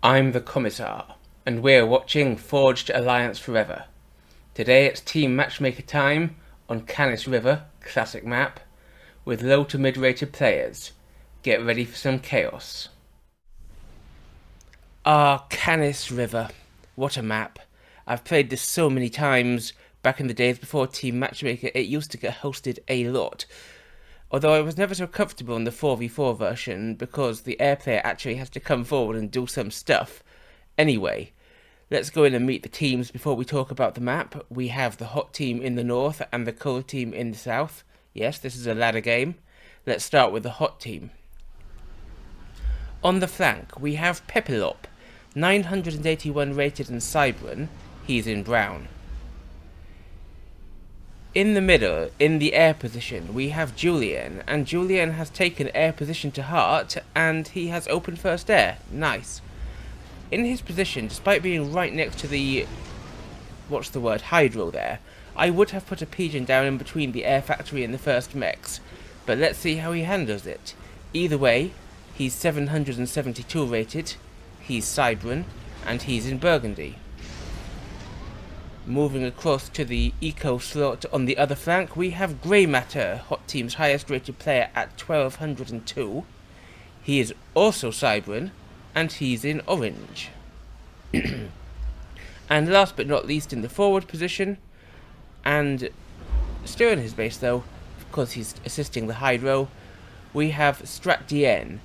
I'm the Commissar, and we're watching Forged Alliance Forever. Today it's team matchmaker time on Canis River, classic map, with low to mid-rated players. Get ready for some chaos. Canis River. What a map. I've played this so many times. Back in the days before Team Matchmaker, it used to get hosted a lot. Although I was never so comfortable in the 4v4 version because the air player actually has to come forward and do some stuff. Anyway, let's go in and meet the teams before we talk about the map. We have the hot team in the north and the cold team in the south. Yes, this is a ladder game. Let's start with the hot team. On the flank, we have Pepillop, 981 rated in Cybran. He's in brown. In the middle, in the air position, we have Julien, and Julien has taken air position to heart, and he has open first air. Nice. In his position, despite being right next to the, hydro there, I would have put a pigeon down in between the air factory and the first mechs, but let's see how he handles it. Either way, he's 772 rated, he's Cybran, and he's in Burgundy. Moving across to the eco slot on the other flank, we have GreyMatter, hot team's highest rated player at 1202. He is also Cybran, and he's in orange. And last but not least in the forward position, and still in his base though, because he's assisting the hydro, we have stratdn.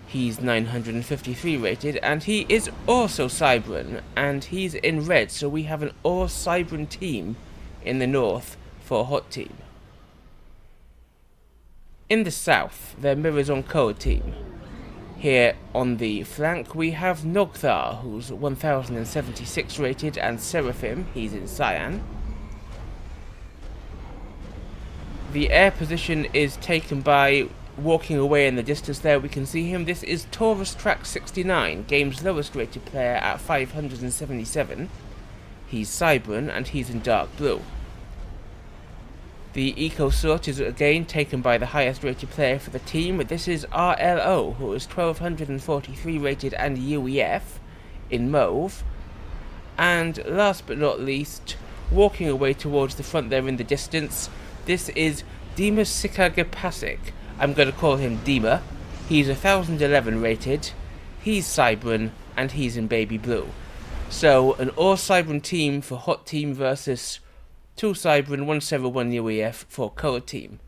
He's 953 rated, and he is also Cybran, and he's in red, so we have an all-Cybran team in the north for hot team. In the south, there mirrors on cold team. Here on the flank, we have Nogthar, who's 1076 rated, and Seraphim, he's in cyan. The air position is taken by walking away in the distance there, we can see him. This is Taurus Track 69, game's lowest rated player at 577. He's Cybran and he's in dark blue. The eco slot is again taken by the highest rated player for the team. This is RLO, who is 1243 rated and UEF in mauve. And last but not least, walking away towards the front there in the distance, this is DIMASIKAGAPASIK. I'm going to call him Dima. He's 1011 rated, he's Cybran, and he's in baby blue. So, an all-Cybran team for hot team versus 2 Cybran, 171 UEF for cold team.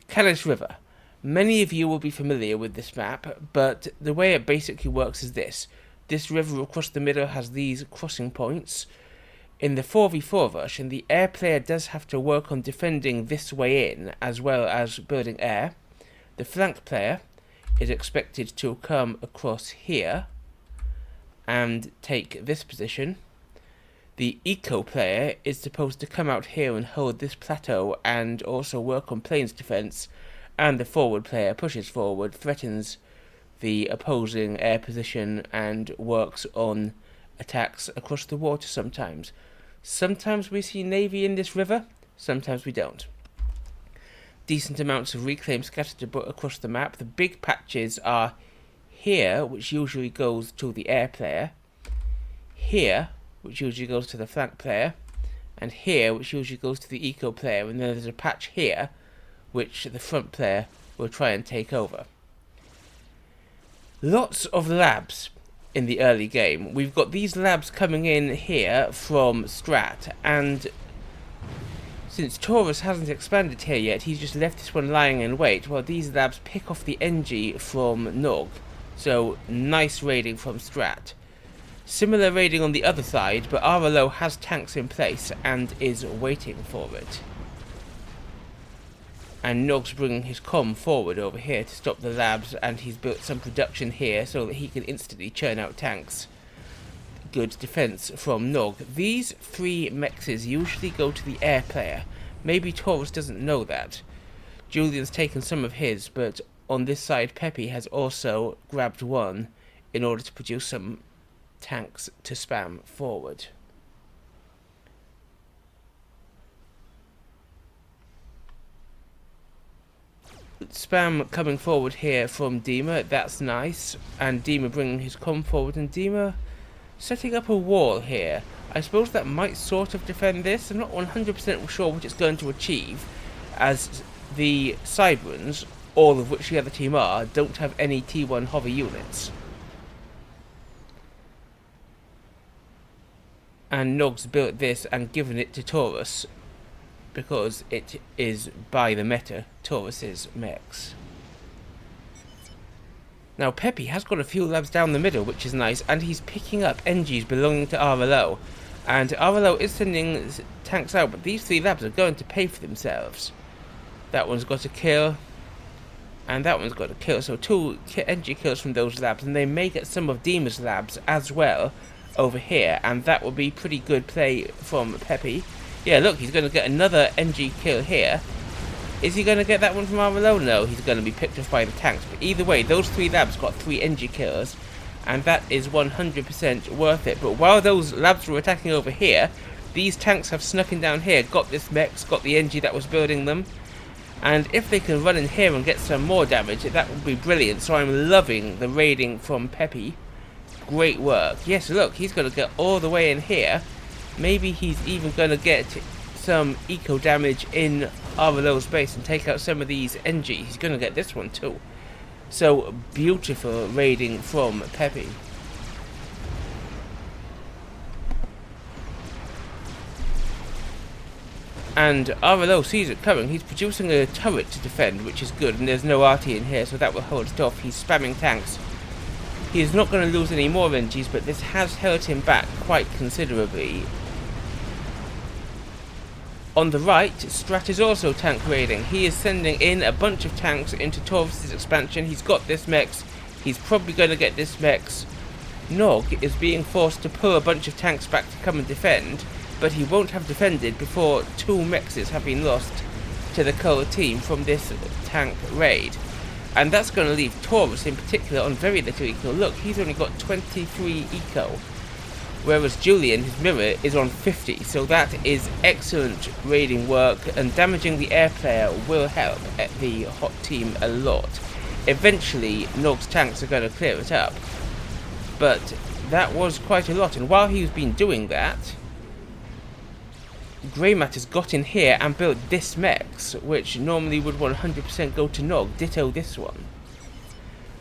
Canis River. Many of you will be familiar with this map, but the way it basically works is this. This river across the middle has these crossing points. In the 4v4 version, the air player does have to work on defending this way in, as well as building air. The flank player is expected to come across here and take this position. The eco player is supposed to come out here and hold this plateau and also work on plains defense, and the forward player pushes forward, threatens the opposing air position and works on attacks across the water sometimes. Sometimes we see navy in this river, sometimes we don't. Decent amounts of reclaim scattered across the map. The big patches are here, which usually goes to the air player, here, which usually goes to the flank player, and here, which usually goes to the eco player, and then there's a patch here, which the front player will try and take over. Lots of labs in the early game. We've got these labs coming in here from Strat, and since Taurus hasn't expanded here yet, he's just left this one lying in wait while these labs pick off the NG from Nog. So, nice raiding from Strat. Similar raiding on the other side, but RLO has tanks in place and is waiting for it. And Nog's bringing his comm forward over here to stop the labs, and he's built some production here so that he can instantly churn out tanks. Good defense from Nog. These 3 mexes usually go to the air player. Maybe Taurus doesn't know that. Julian's taken some of his, but on this side Peppy has also grabbed one in order to produce some tanks to spam forward. Spam coming forward here from Dima, that's nice. And Dima bringing his comm forward, and Dima setting up a wall here. I suppose that might sort of defend this. I'm not 100% sure what it's going to achieve, as the Cyberans, all of which the other team are, don't have any T1 hover units. And Nog's built this and given it to Taurus, because it is by the meta, Taurus's mechs. Now Peppy has got a few labs down the middle, which is nice, and he's picking up NGs belonging to RLO. And RLO is sending tanks out, but these 3 labs are going to pay for themselves. That one's got a kill, and that one's got a kill, so 2 NG kills from those labs, and they may get some of Dima's labs as well over here, and that will be pretty good play from Peppy. Yeah, look, he's going to get another NG kill here. Is he going to get that one from RLO? No, he's going to be picked off by the tanks. But either way, those 3 labs got 3 NG kills, and that is 100% worth it. But while those labs were attacking over here, these tanks have snuck in down here, got this mechs, got the NG that was building them. And if they can run in here and get some more damage, that would be brilliant. So I'm loving the raiding from Peppy. Great work. Yes, look, he's going to get all the way in here. Maybe he's even going to get some eco damage in RLO's base and take out some of these NG. He's going to get this one too. So beautiful raiding from Peppy. And RLO sees it coming. He's producing a turret to defend, which is good, and there's no RT in here, so that will hold it off. He's spamming tanks. He is not going to lose any more NGs, but this has held him back quite considerably. On the right, Strat is also tank raiding. He is sending in a bunch of tanks into Taurus' expansion. He's got this mechs. He's probably going to get this mechs. Nog is being forced to pull a bunch of tanks back to come and defend, but he won't have defended before 2 mexes have been lost to the Cold team from this tank raid. And that's going to leave Taurus in particular on very little eco. Look, he's only got 23 eco. Whereas Julien, his mirror, is on 50, so that is excellent raiding work, and damaging the air player will help at the hot team a lot. Eventually, Nog's tanks are going to clear it up, but that was quite a lot, and while he's been doing that, GreyMatter's got in here and built this mechs, which normally would 100% go to Nog, ditto this one.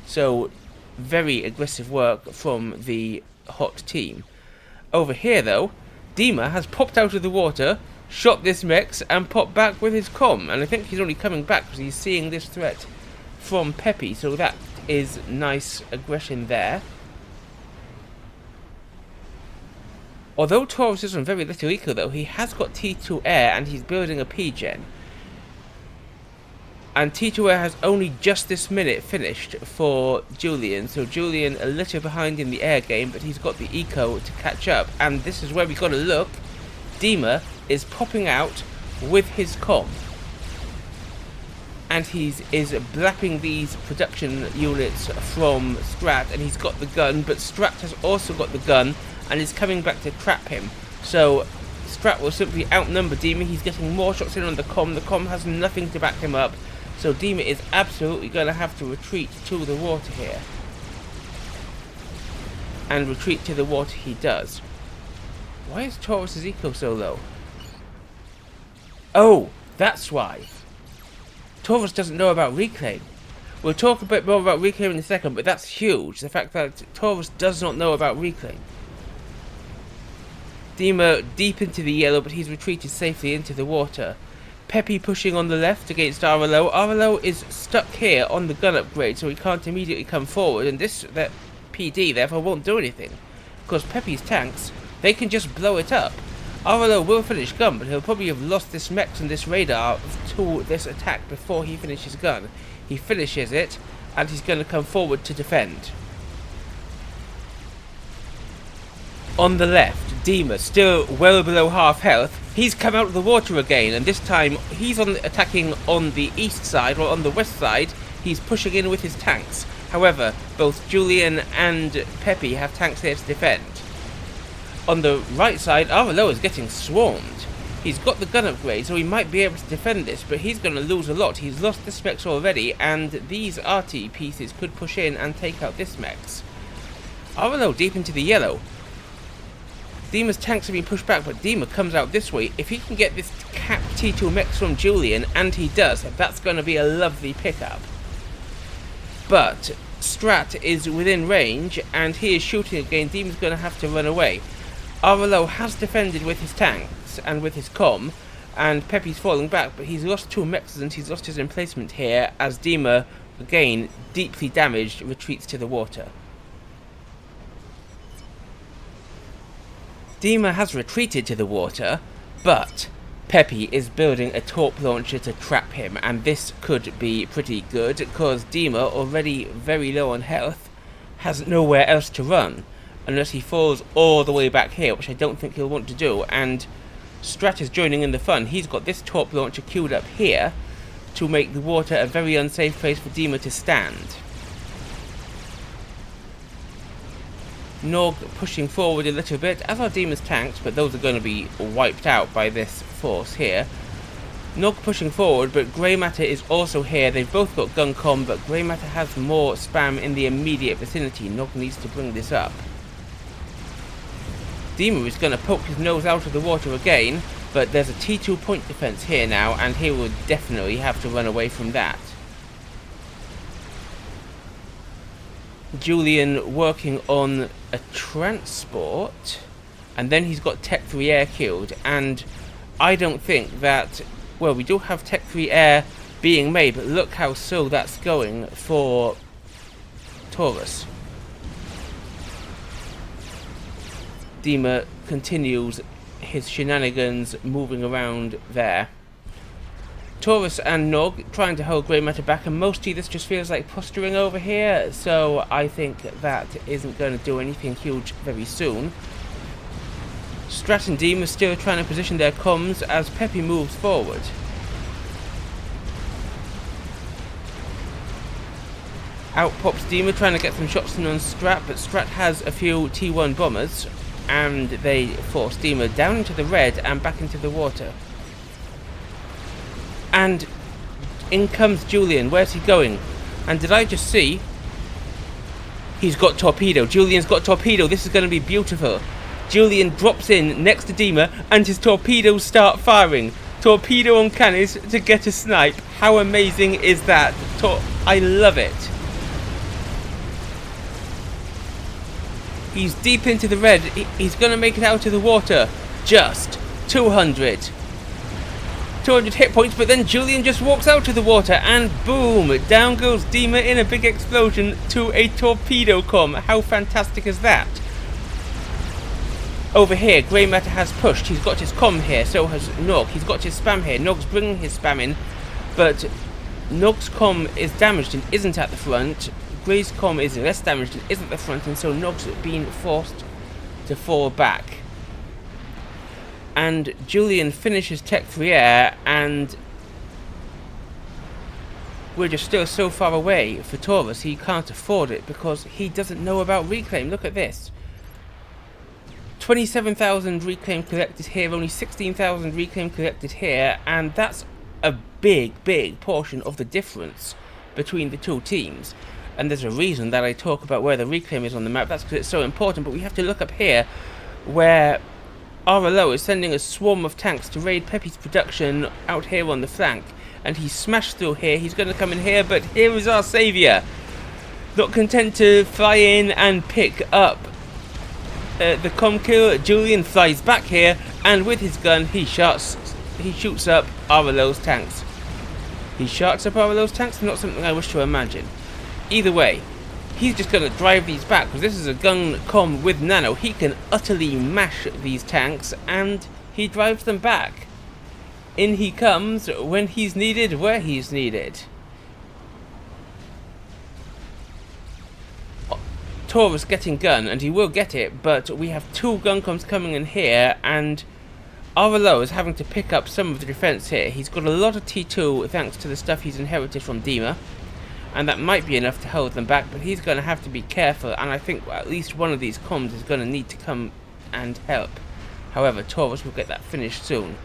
So, very aggressive work from the hot team. Over here though, Dima has popped out of the water, shot this mechs, and popped back with his comm. And I think he's only coming back because he's seeing this threat from Peppy, so that is nice aggression there. Although Taurus is on very little eco though, he has got T2 air and he's building a P-gen. And T2 air has only just this minute finished for Julien, so Julien a little behind in the air game, but he's got the eco to catch up. And this is where we got to look. Dima is popping out with his comm, and he is blapping these production units from Strat, and he's got the gun, but Strat has also got the gun and is coming back to trap him. So Strat will simply outnumber Dima. He's getting more shots in on the comm has nothing to back him up. So Dima is absolutely going to have to retreat to the water here. And retreat to the water he does. Why is Taurus' eco so low? Oh, that's why. Taurus doesn't know about reclaim. We'll talk a bit more about reclaim in a second, but that's huge. The fact that Taurus does not know about reclaim. Dima deep into the yellow, but he's retreated safely into the water. Peppy pushing on the left against RLO. RLO is stuck here on the gun upgrade, so he can't immediately come forward, and that PD therefore won't do anything. Because Peppy's tanks, they can just blow it up. RLO will finish gun, but he'll probably have lost this mech and this radar to this attack before he finishes gun. He finishes it, and he's going to come forward to defend. On the left, Dima, still well below half health, he's come out of the water again, and this time he's attacking on the east side, or on the west side. He's pushing in with his tanks. However, both Julien and Peppy have tanks there to defend. On the right side, RLO is getting swarmed. He's got the gun upgrade, so he might be able to defend this, but he's going to lose a lot. He's lost the Specs already, and these RT pieces could push in and take out this Mex. RLO deep into the yellow. Dima's tanks have been pushed back, but Dima comes out this way. If he can get this cap T2 Mex from Julien, and he does, that's going to be a lovely pickup. But Strat is within range, and he is shooting again. Dima's going to have to run away. RLO has defended with his tanks and with his comm, and Peppy's falling back, but he's lost 2 Mexes and he's lost his emplacement here as Dima, again, deeply damaged, retreats to the water. Dima has retreated to the water, but Peppy is building a torp launcher to trap him, and this could be pretty good, because Dima, already very low on health, has nowhere else to run, unless he falls all the way back here, which I don't think he'll want to do, and Strat is joining in the fun. He's got this torp launcher queued up here to make the water a very unsafe place for Dima to stand. Nog pushing forward a little bit, as are Dima's tanks, but those are going to be wiped out by this force here. Nog pushing forward, but GreyMatter is also here. They've both got gun comm, but GreyMatter has more spam in the immediate vicinity. Nog needs to bring this up. Dima is going to poke his nose out of the water again, but there's a T2 point defense here now, and he will definitely have to run away from that. Julien working on a transport, and then he's got Tech 3 Air killed, and I don't think that, well, we do have Tech 3 Air being made, but look how slow that's going for Taurus. Dima continues his shenanigans moving around there. Taurus and Nog trying to hold GreyMatter back, and mostly this just feels like posturing over here, so I think that isn't going to do anything huge very soon. Strat and Dima still trying to position their comms as Peppy moves forward. Out pops Dima trying to get some shots in on Strat, but Strat has a few T1 bombers, and they force Dima down into the red and back into the water. And in comes Julien. Where's he going? And did I just see? He's got torpedo. Julien's got torpedo. This is going to be beautiful. Julien drops in next to Dima, and his torpedoes start firing. Torpedo on cannons to get a snipe. How amazing is that? I love it. He's deep into the red. He's going to make it out of the water. Just 200 hit points, but then Julien just walks out of the water, and boom, down goes Dima in a big explosion to a torpedo comm. How fantastic is that? Over here, GreyMatter has pushed. He's got his comm here, so has Nog. He's got his spam here. Nog's bringing his spam in, but Nog's comm is damaged and isn't at the front. Grey's comm is less damaged and isn't at the front, and so Nog's been forced to fall back. And Julien finishes Tech 3 Air, and we're just still so far away for Taurus. He can't afford it because he doesn't know about reclaim. Look at this. 27,000 reclaim collected here, only 16,000 reclaim collected here, and that's a big portion of the difference between the two teams. And there's a reason that I talk about where the reclaim is on the map. That's because it's so important, but we have to look up here where RLO is sending a swarm of tanks to raid Peppy's production out here on the flank, and he smashed through here. He's going to come in here, but here is our saviour. Not content to fly in and pick up the comm kill, Julien flies back here, and with his gun he shoots up RLO's tanks. He shoots up RLO's tanks, not something I wish to imagine. Either way, he's just going to drive these back, because this is a gun comm with nano. He can utterly mash these tanks, and he drives them back. In he comes when he's needed, where he's needed. Taurus getting gun, and he will get it, but we have 2 gun comms coming in here, and RLO is having to pick up some of the defense here. He's got a lot of T2 thanks to the stuff he's inherited from Dima, and that might be enough to hold them back, but he's going to have to be careful, and I think at least one of these comms is going to need to come and help. However, Taurus will get that finished soon.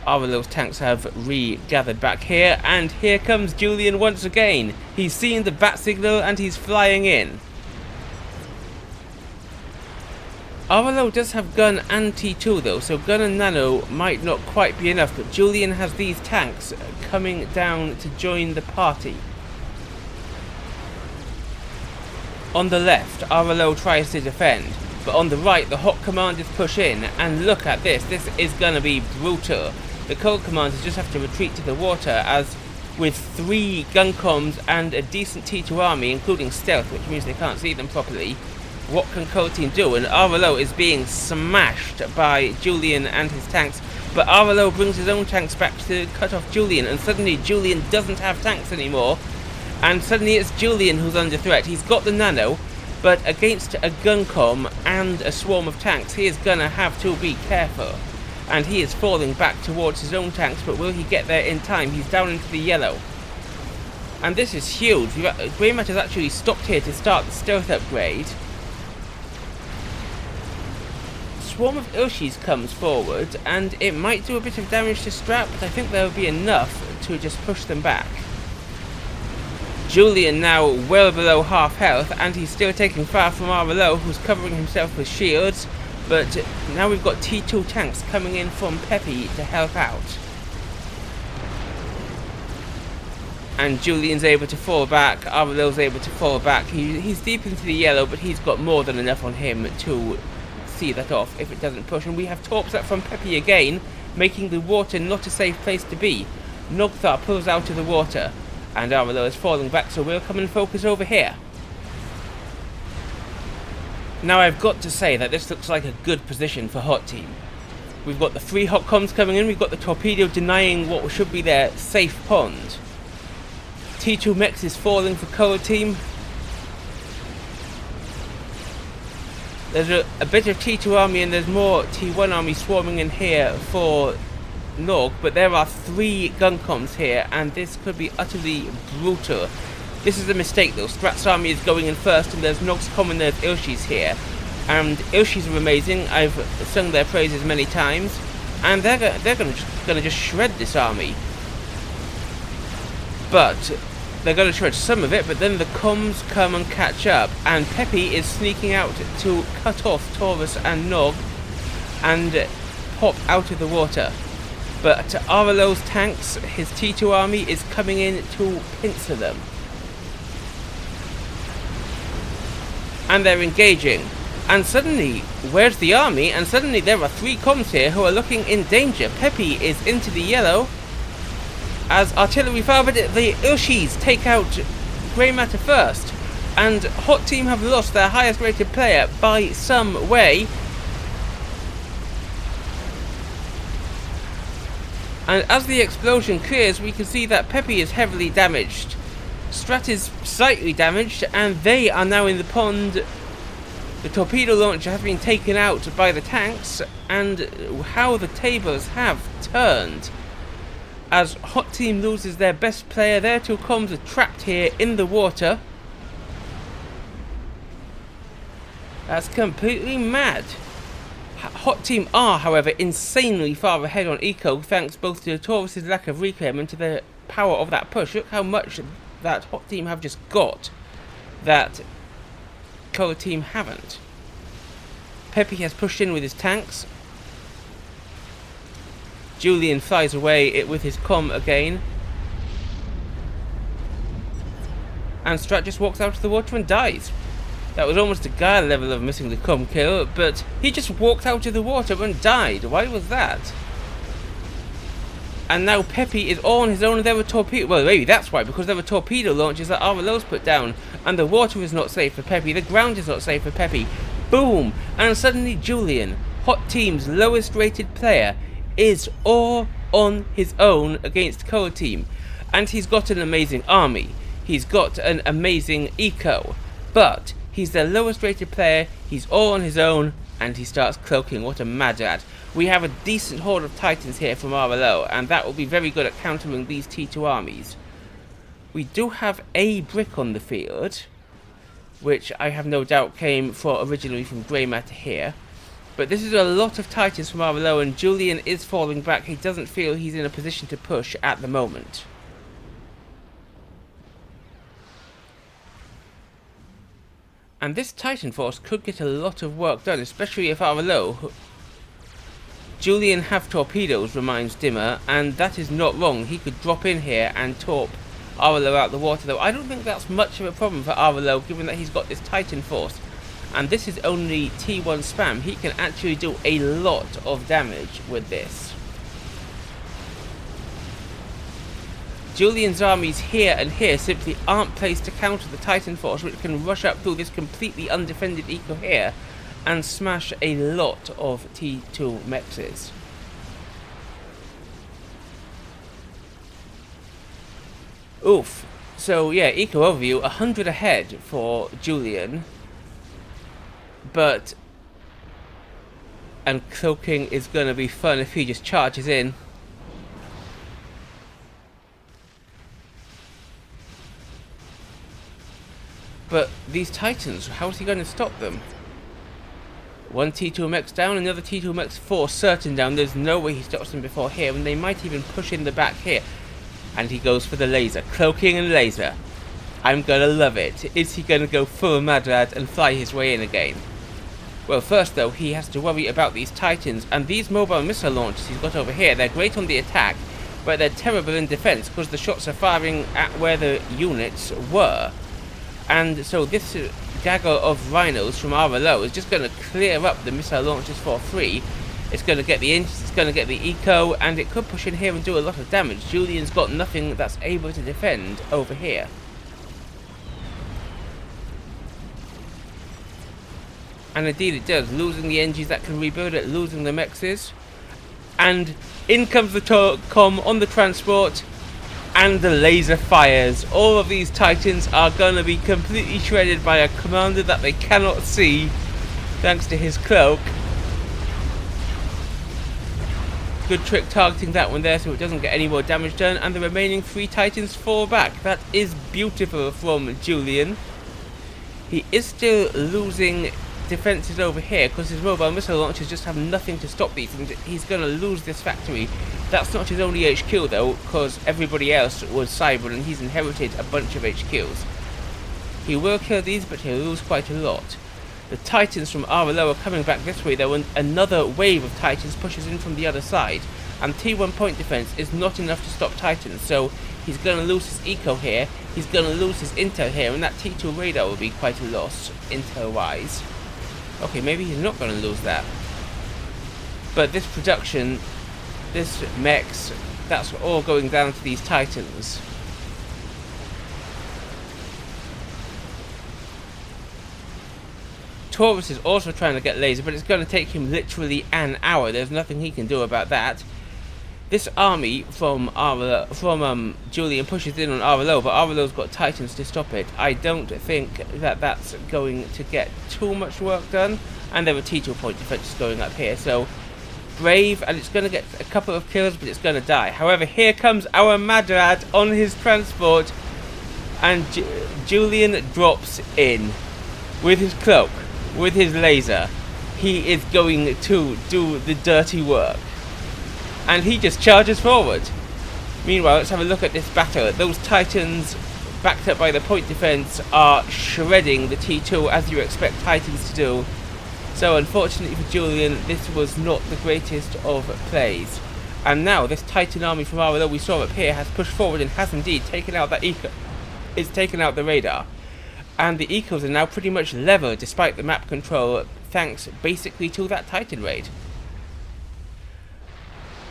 Arvello's tanks have regathered back here, and here comes Julien once again. He's seen the bat signal and he's flying in. Arvello does have gun and T2 though, so gun and nano might not quite be enough, but Julien has these tanks coming down to join the party. On the left, Arvello tries to defend, but on the right, the hot commanders push in, and look at this. This is gonna be brutal. The cold commanders just have to retreat to the water, as with 3 gun comms and a decent T2 army, including stealth, which means they can't see them properly, what can cold team do? And Arvello is being smashed by Julien and his tanks, but Arvello brings his own tanks back to cut off Julien, and suddenly Julien doesn't have tanks anymore, and suddenly it's Julien who's under threat. He's got the nano, but against a gun comm and a swarm of tanks, he is gonna have to be careful. And he is falling back towards his own tanks, but will he get there in time? He's down into the yellow. And this is huge. GreyMatter has actually stopped here to start the stealth upgrade. Swarm of Ilshis comes forward, and it might do a bit of damage to Strat, but I think there will be enough to just push them back. Julien now well below half health, and he's still taking fire from Arvello, who's covering himself with shields. But now we've got T2 tanks coming in from Peppy to help out. And Julien's able to fall back, Arvello's able to fall back. He's deep into the yellow, but he's got more than enough on him to see that off if it doesn't push. And we have torps up from Peppy again, making the water not a safe place to be. Nogthar pulls out of the water, and Arvello is falling back, so we'll come and focus over here. Now I've got to say that this looks like a good position for Hot Team. We've got the 3 hot comms coming in, we've got the torpedo denying what should be their safe pond. T2 mechs is falling for Cold Team. There's a bit of T2 army and there's more T1 army swarming in here for Nog, but there are 3 gun comms here, and this could be utterly brutal. This is a mistake though. Strat's army is going in first, and there's Nog's comm and there's Ilshis here. And Ilshis are amazing. I've sung their praises many times, and they're gonna just shred this army. But they're gonna shred some of it. But then the comms come and catch up, and Peppy is sneaking out to cut off Taurus and Nog and pop out of the water. But Arvello's tanks, his T2 army, is coming in to pincer them. And they're engaging. And suddenly, where's the army? And suddenly there are 3 comms here who are looking in danger. Peppy is into the yellow as artillery fire, but the Ilshis take out GreyMatter first. And Hot Team have lost their highest rated player by some way. And as the explosion clears, we can see that Peppy is heavily damaged. Strat is slightly damaged, and they are now in the pond. The torpedo launcher has been taken out by the tanks, and how the tables have turned. As Hot Team loses their best player, their 2 comms are trapped here in the water. That's completely mad. Hot Team are, however, insanely far ahead on eco, thanks both to Taurus' lack of reclaim and to the power of that push. Look how much that Hot Team have just got that Cold Team haven't. Peppy has pushed in with his tanks. Julien flies away with his comm again. And Strat just walks out of the water and dies. That was almost a guy level of missing the comm kill, but he just walked out of the water and died. Why was that? And now Peppy is all on his own, and there were torpedo. Well, maybe that's why, because there were torpedo launches that Arvello's put down, and the water is not safe for Peppy. The ground is not safe for Peppy. Boom! And suddenly Julien, Hot Team's lowest rated player, is all on his own against Cold Team, and he's got an amazing army. He's got an amazing eco, but he's their lowest rated player. He's all on his own, and he starts cloaking. What a madlad. We have a decent horde of Titans here from Arvello, and that will be very good at countering these T2 armies. We do have a brick on the field, which I have no doubt came originally from GreyMatter here. But this is a lot of Titans from RLO, and Julien is falling back. He doesn't feel he's in a position to push at the moment. And this Titan force could get a lot of work done, especially if RLO... Julien have torpedoes, reminds Dimmer, and that is not wrong. He could drop in here and torp RLO out the water, though I don't think that's much of a problem for RLO, given that he's got this Titan force. And this is only T1 spam. He can actually do a lot of damage with this. Julien's armies here and here simply aren't placed to counter the Titan force, which can rush up through this completely undefended eco here and smash a lot of T2 mexes. Oof. So yeah, eco overview, 100 ahead for Julien. And cloaking is going to be fun if he just charges in. But these Titans, how is he going to stop them? One T2 mech down, another T2 mech 4 certain down. There's no way he stops them before here, and they might even push in the back here. And he goes for the laser. Cloaking and laser. I'm gonna love it. Is he gonna go full Madlad and fly his way in again? Well, first though, he has to worry about these Titans, and these mobile missile launchers he's got over here. They're great on the attack, but they're terrible in defense because the shots are firing at where the units were. And so this dagger of rhinos from RLO is just going to clear up the missile launchers for free. It's going to get the engines, it's going to get the eco, and it could push in here and do a lot of damage. Julien's got nothing that's able to defend over here. And indeed it does, losing the engines that can rebuild it, losing the mexes. And in comes the SupCom on the transport, and the laser fires. All of these Titans are going to be completely shredded by a commander that they cannot see, thanks to his cloak. Good trick targeting that one there so it doesn't get any more damage done, and the remaining 3 Titans fall back. That is beautiful from Julien. He is still losing defenses over here because his mobile missile launchers just have nothing to stop these, and he's going to lose this factory. That's not his only HQ though, because everybody else was cyber and he's inherited a bunch of HQs. He will kill these, but he'll lose quite a lot. The Titans from RLO are coming back this way though, and another wave of Titans pushes in from the other side, and T1 point defense is not enough to stop Titans, so he's going to lose his eco here, he's going to lose his intel here, and that T2 radar will be quite a loss intel wise. Okay, maybe he's not going to lose that. But this production, this mechs, that's all going down to these Titans. Taurus is also trying to get laser, but it's going to take him literally an hour. There's nothing he can do about that. This army from Julien pushes in on RLO, but RLO's got Titans to stop it. I don't think that that's going to get too much work done. And there are T2 point defenses going up here, so brave, and it's going to get a couple of kills, but it's going to die. However, here comes our Madlad on his transport, and Julien drops in with his cloak, with his laser. He is going to do the dirty work. And he just charges forward. Meanwhile, let's have a look at this battle. Those Titans, backed up by the point defense, are shredding the T2 as you expect Titans to do. So unfortunately for Julien, this was not the greatest of plays. And now this Titan army from RLO we saw up here has pushed forward and has indeed taken out that eco. It's taken out the radar. And the ecos are now pretty much level despite the map control, thanks basically to that Titan raid.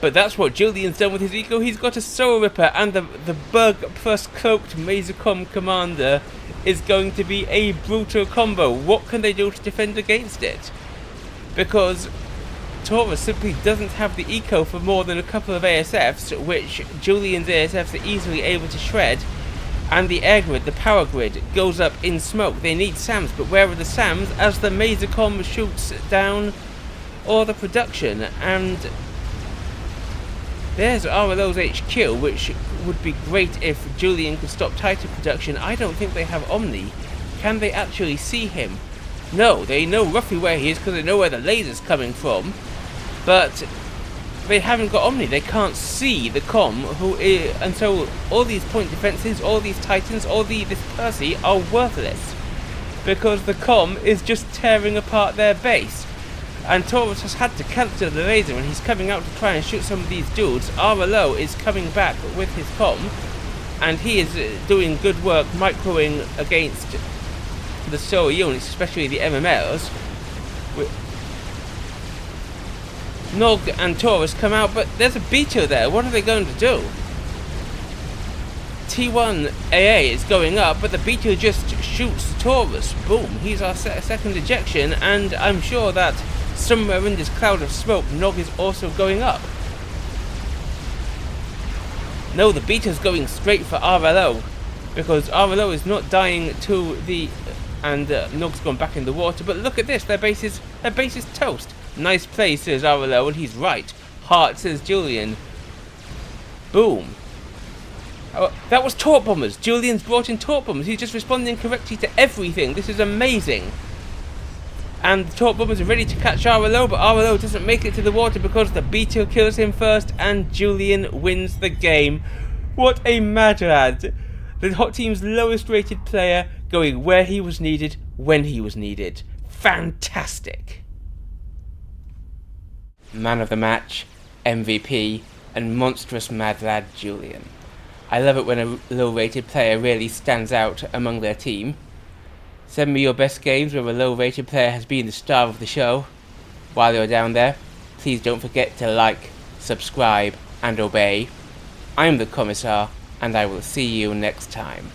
But that's what Julien's done with his eco. He's got a Soul Ripper, and the bug plus cloaked SupCom commander is going to be a brutal combo. What can they do to defend against it? Because Taurus simply doesn't have the eco for more than a couple of ASFs, which Julien's ASFs are easily able to shred. And the air grid, the power grid, goes up in smoke. They need SAMs, but where are the SAMs as the SupCom shoots down all the production? And there's RLO's HQ, which would be great if Julien could stop Titan production. I don't think they have Omni. Can they actually see him? No, they know roughly where he is because they know where the laser's coming from, but they haven't got Omni. They can't see the comm, and so all these point defenses, all these Titans, this Percy are worthless because the comm is just tearing apart their base. And Taurus has had to cancel the laser and he's coming out to try and shoot some of these dudes. RLO is coming back with his comm, and he is doing good work microing against the SOA units, especially the MMLs. Nog and Taurus come out, but there's a beta there. What are they going to do? T1 AA is going up, but the beta just shoots Taurus. Boom, he's our second ejection, and I'm sure that somewhere in this cloud of smoke, Nog is also going up. No, the beta's going straight for RLO, because RLO is not dying to the... and Nog's gone back in the water, but look at this, their base is toast. Nice play, says RLO, and he's right. Heart, says Julien. Boom. Oh, that was torp bombers. Julien's brought in torp bombers. He's just responding correctly to everything. This is amazing. And the torp bombers are ready to catch RLO, but RLO doesn't make it to the water because the beta kills him first, and Julien wins the game. What a Madlad. The hot team's lowest rated player going where he was needed, when he was needed. Fantastic. Man of the match, MVP, and monstrous Madlad Julien. I love it when a low-rated player really stands out among their team. Send me your best games where a low-rated player has been the star of the show. While you're down there, please don't forget to like, subscribe, and obey. I'm TheCommissar, and I will see you next time.